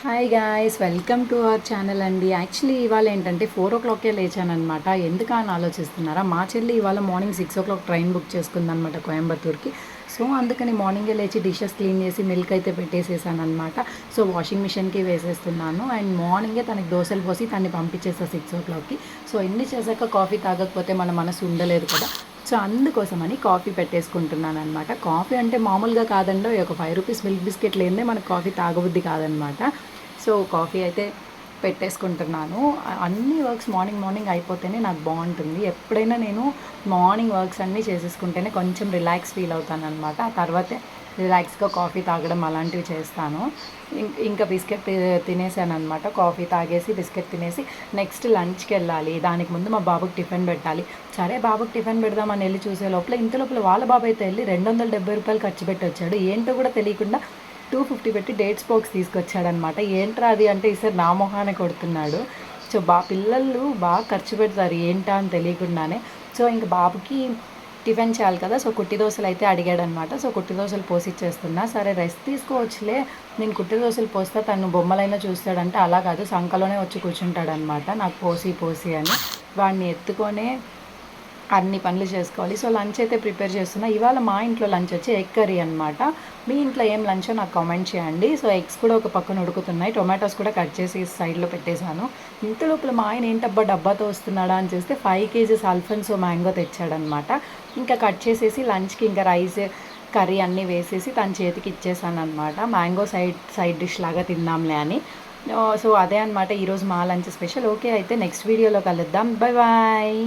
Hi guys, welcome to our channel అండి. Actually ఇవాళ ఏంటంటే 4 o'clockకే లేచానమాట. ఎందుకా అని ఆలోచిస్తున్నారా? మా చెల్లి ఇవాళ మార్నింగ్ 6 o'clock ట్రైన్ బుక్ చేసుకుందనమాట కోయంబత్తూర్కి. సో అందుకని మార్నింగే లేచి డిషెస్ క్లీన్ చేసి మిల్క్ అయితే పెట్టేసేసాను అనమాట. సో వాషింగ్ మిషన్కి వేసేస్తున్నాను అండ్ మార్నింగే తనకి దోశలు పోసి తన్ని పంపించేసా 6 o'clockకి. సో ఇన్ని చేశాక కాఫీ తాగకపోతే మన మనసు ఉండలేదు కదా. సో అందుకోసమని కాఫీ పెట్టేసుకుంటున్నాను అనమాట. కాఫీ అంటే మామూలుగా కాదండి, ఒక ₹5 మిల్క్ బిస్కెట్ లేనిదే మనకు కాఫీ తాగబుద్ధి కాదనమాట. సో కాఫీ అయితే పెట్టేసుకుంటున్నాను. అన్ని వర్క్స్ మార్నింగ్ మార్నింగ్ అయిపోతేనే నాకు బాగుంటుంది. ఎప్పుడైనా నేను మార్నింగ్ వర్క్స్ అన్నీ చేసేసుకుంటేనే కొంచెం రిలాక్స్ ఫీల్ అవుతానన్నమాట. ఆ తర్వాతే రిలాక్స్గా కాఫీ తాగడం అలాంటివి చేస్తాను. ఇంకా బిస్కెట్ తినేసాను అనమాట. కాఫీ తాగేసి బిస్కెట్ తినేసి నెక్స్ట్ లంచ్కి వెళ్ళాలి. దానికి ముందు మా బాబుకి టిఫిన్ పెట్టాలి. సరే బాబుకి టిఫిన్ పెడదామని వెళ్ళి చూసే లోపల ఇంత లోపల వాళ్ళ బాబు అయితే వెళ్ళి ₹270 ఖర్చు పెట్టి వచ్చాడు. ఏంటో కూడా తెలియకుండా 250 పెట్టి డేట్స్ బాక్స్ తీసుకొచ్చాడనమాట. ఏంట్రా అది అంటే ఈసారి నా మొహానే కొడుతున్నాడు. సో పిల్లలు బాగా ఖర్చు పెడతారు ఏంటా అని తెలియకుండానే. సో ఇంక బాబుకి టిఫిన్ చేయాలి కదా. సో కుట్టి దోశలు అయితే అడిగాడనమాట. సో కుట్టి దోశలు పోసి ఇచ్చేస్తున్నా. సరే రెస్ట్ తీసుకోవచ్చులే, నేను కుట్టి దోశలు పోస్తా, తను బొమ్మలైనా చూస్తాడంటే అలా కాదు, సంకలోనే వచ్చి కూర్చుంటాడనమాట నాకు పోసి పోసి అని. వాడిని ఎత్తుకొనే అన్ని పనులు చేసుకోవాలి. సో లంచ్ అయితే ప్రిపేర్ చేస్తున్నా. ఇవాళ మా ఇంట్లో లంచ్ వచ్చి ఎగ్ కర్రీ అనమాట. మీ ఇంట్లో ఏం లంచో నాకు కామెంట్ చేయండి. సో ఎగ్స్ కూడా ఒక పక్కన ఉడుకుతున్నాయి, టొమాటోస్ కూడా కట్ చేసి సైడ్లో పెట్టేశాను. ఇంత లోపల మా ఆయన ఏంటబ్బా డబ్బాతో వస్తున్నాడా అని చేస్తే 5 kgs అల్ఫెన్సో మ్యాంగో తెచ్చాడనమాట. ఇంకా కట్ చేసేసి లంచ్కి ఇంకా రైస్ కర్రీ అన్నీ వేసేసి తన చేతికి ఇచ్చేసాను అనమాట. మ్యాంగో సైడ్ డిష్ లాగా తిందాంలే అని. సో అదే అనమాట ఈరోజు మా లంచ్ స్పెషల్. ఓకే, అయితే నెక్స్ట్ వీడియోలో కలుద్దాం. Bye bye.